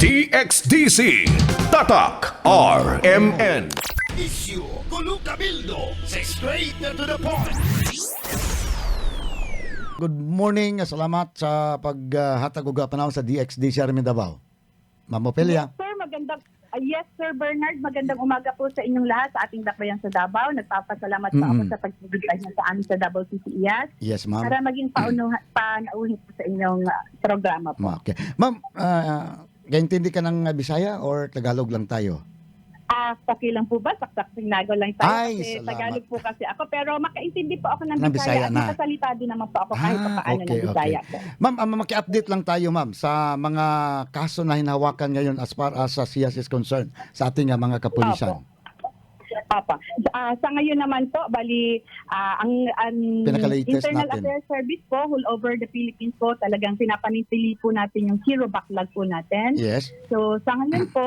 DXDC Tatak RMN. Isyu, kulog kabildo, sa straight na to the point. Good morning, salamat sa paghatag ug panahon sa DXD Sherman Davao. Ma'am Opelia. Yes, sir, yes, Sir Bernard, magandang umaga po sa inyong lahat sa ating dakbayan sa Davao. Nagpapasalamat po ako sa pagbibigay niyo sa amin sa Davao City IAS. Yes, ma'am. Para maging panauhin po sa inyong programa po. Okay. Ma'am, gaintindi ka ng Bisaya or Tagalog lang tayo? Okay lang po ba? Saksak-singnago lang tayo. Ay, kasi salamat. Tagalog po kasi ako. Pero makaintindi po ako ng Ng Bisaya. Bisaya na. Nakasalita din naman po ako kahit pa paano ng Bisaya po. Ma'am, maki-update lang tayo, ma'am, sa mga kaso na hinahawakan ngayon as far as SIAS is concerned sa ating mga kapulisan. Papa. Sa ngayon naman po, bali, ang Pinaka-latest Internal natin. Affairs Service po, all over the Philippines po, talagang pinapanitili po natin yung zero backlog po natin. Yes. So sa ngayon po,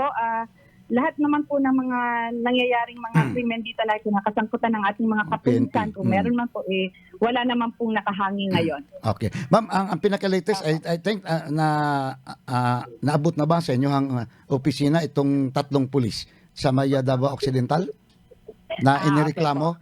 lahat naman po ng mga nangyayaring mga krimen dito na kinakasangkutan ng ating mga kapulisan, kung meron man po, wala naman pong nakahangin ngayon. Okay. Ma'am, ang pinaka-latest, I think, naabot na ba sa inyong opisina itong 3 pulis sa Maya Davao Occidental na inireklamo?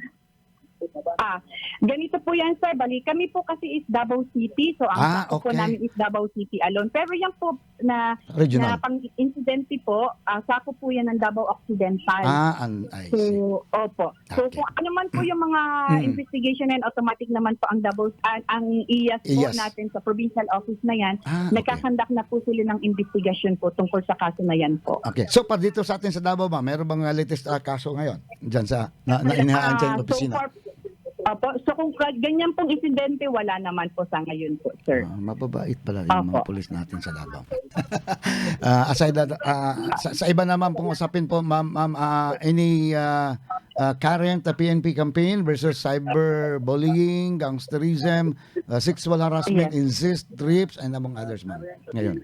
Ganito po yan, sir. Bali, kami po kasi is Davao City. So, ang sakop po okay. namin is Davao City alone. Pero yan po na Regional. pang-incidente po, sakop po yan ng Davao Occidental. I see. So, opo. So, Okay. kung ano man po yung mga investigation and automatic naman po ang Davao, ang IAS po IAS. natin sa provincial office na yan, Okay. nagkakandak na po sila ng investigation po tungkol sa kaso na yan po. Okay. So, pa dito sa atin sa Davao ba, meron bang latest kaso ngayon? Diyan sa, na inihaan dyan yung opisina? Opo. So kung ganyan pong insidente, wala naman po sa ngayon po, sir. Mababait pala yung mga pulis natin sa Davao. Aside sa iba naman pong usapin po, ma'am, any current PNP campaign versus cyberbullying, gangsterism, sexual harassment, incest, rapes, and among others, ma'am. Ngayon.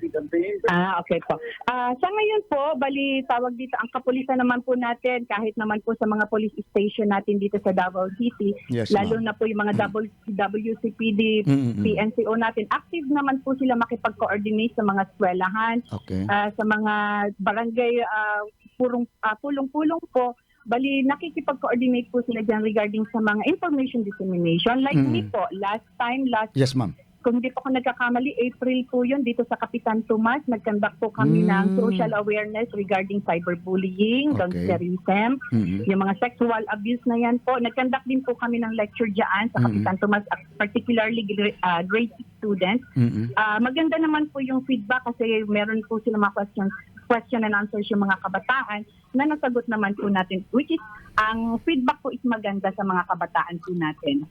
Okay po. Sa ngayon po, bali tawag dito ang kapulisan naman po natin, kahit naman po sa mga police station natin dito sa Davao City, Yes, lalo ma'am. na po yung mga WCPD, PNCO natin, active naman po sila makipag-coordinate sa mga eskwelahan, Okay. sa mga barangay, pulong-pulong po. Bali, nakikipag-coordinate po sila dyan regarding sa mga information dissemination. Like me po, last, Yes, ma'am. kung hindi po ako nagkakamali, April po yun dito sa Kapitan Tomas. Nag-conduct po kami ng social awareness regarding cyberbullying, gangsterism, yung mga sexual abuse na yan po. Nag-conduct din po kami ng lecture dyan sa Kapitan Tomas, particularly grade 6 students. Maganda naman po yung feedback kasi meron po sila mga question and answers yung mga kabataan na nasagot naman po natin, which is ang feedback po is maganda sa mga kabataan po natin.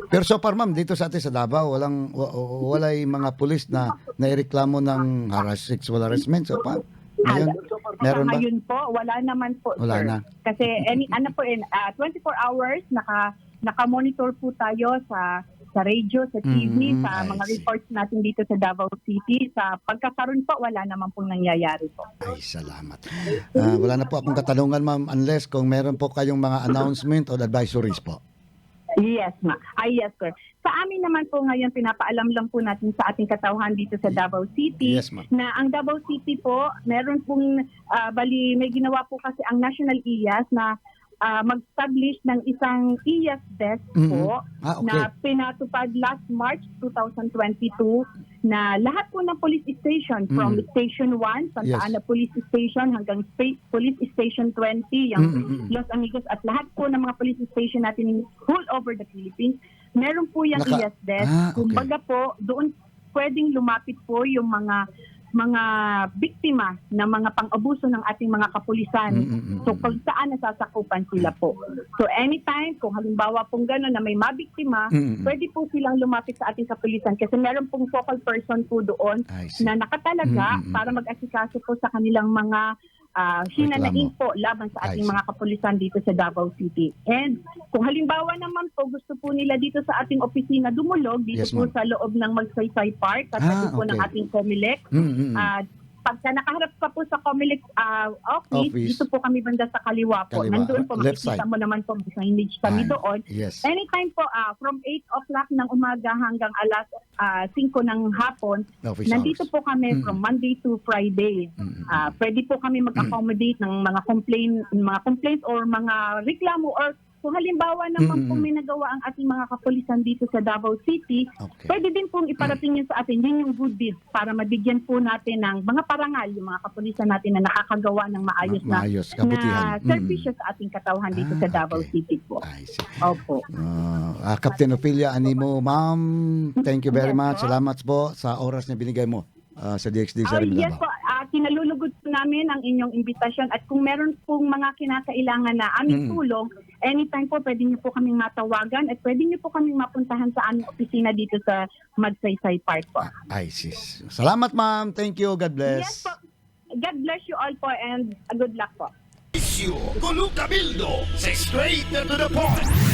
Pero so far, ma'am, dito sa atin sa Davao, walay mga pulis na naireklamo ng sexual harassment. So far, ngayon, meron ba? Ngayon po, wala naman po, Wala sir. na. Kasi 24 hours naka-monitor po tayo sa radio, sa TV, sa I mga see. reports natin dito sa Davao City. Sa pagkakaroon po, wala naman pong nangyayari po. Ay, salamat. Wala na po akong katanungan, ma'am, unless kung meron po kayong mga announcement o advisories po. Yes, ma. Yes, sir. Sa amin naman po ngayon, pinapaalam lang po natin sa ating katauhan dito sa Davao City Yes, ma'am. na ang Davao City po, meron pong, may ginawa po kasi ang National IAS na mag-establish ng isang IAS desk po Okay. na pinatupad last March 2022 na lahat po ng police station from Station 1, Santa Yes. Ana Police Station hanggang Police Station 20, yung Los Amigos at lahat po ng mga police station natin all over the Philippines, meron po yung IAS desk. Okay. Kumbaga po, doon pwedeng lumapit po yung mga biktima ng mga pang-abuso ng ating mga kapulisan. So kung saan nasasakupan sila po. So anytime, kung halimbawa pong gano'n na may mabiktima, pwede po silang lumapit sa ating kapulisan kasi meron pong focal person po doon I see. na nakatalaga para mag-asikaso po sa kanilang mga hinanain po laban sa ating I see. mga kapulisan dito sa Davao City. And kung halimbawa naman po gusto po nila dito sa ating opisina dumulog dito Yes, po ma'am. sa loob ng Magsaysay Park, katabi po ng okay. ating COMELEC, pagka nakaharap ka po sa Comelec office, Office. dito po kami banda sa kaliwa po. Kaliwa. Nandoon po, Left makikita side. mo naman po, may signage kami Ay, doon. yes. Anytime po, from 8 o'clock ng umaga hanggang alas 5 ng hapon, Office nandito hours. po kami from Monday to Friday. Pwede po kami mag-accommodate ng mga complaints or mga reklamo or kung halimbawa naman po may nagawa ang ating mga kapulisan dito sa Davao City, Okay. pwede din pong iparating yun sa atin. Yun yung good deeds para mabigyan po natin ng mga parangal, yung mga kapulisan natin na nakakagawa ng maayos Maayos, na kabutihan. servisyo sa ating katauhan dito sa Davao okay. City po. I see. Opo. Captain Ophelia Animo, ma'am, thank you very Yes, much. po. Salamat po sa oras na binigay mo sa DXD sa Yes po, kinalulugod po namin ang inyong imbitasyon at kung meron pong mga kinakailangan na aming tulong, anytime po pwede niyo po kaming matawagan at pwede niyo po kaming mapuntahan sa aming opisina dito sa Magsaysay Park po. I see. Salamat ma'am. Thank you. God Yes bless. po. God bless you all po and good luck po. Isyu, Kulog Kabildo, sa straight to the point.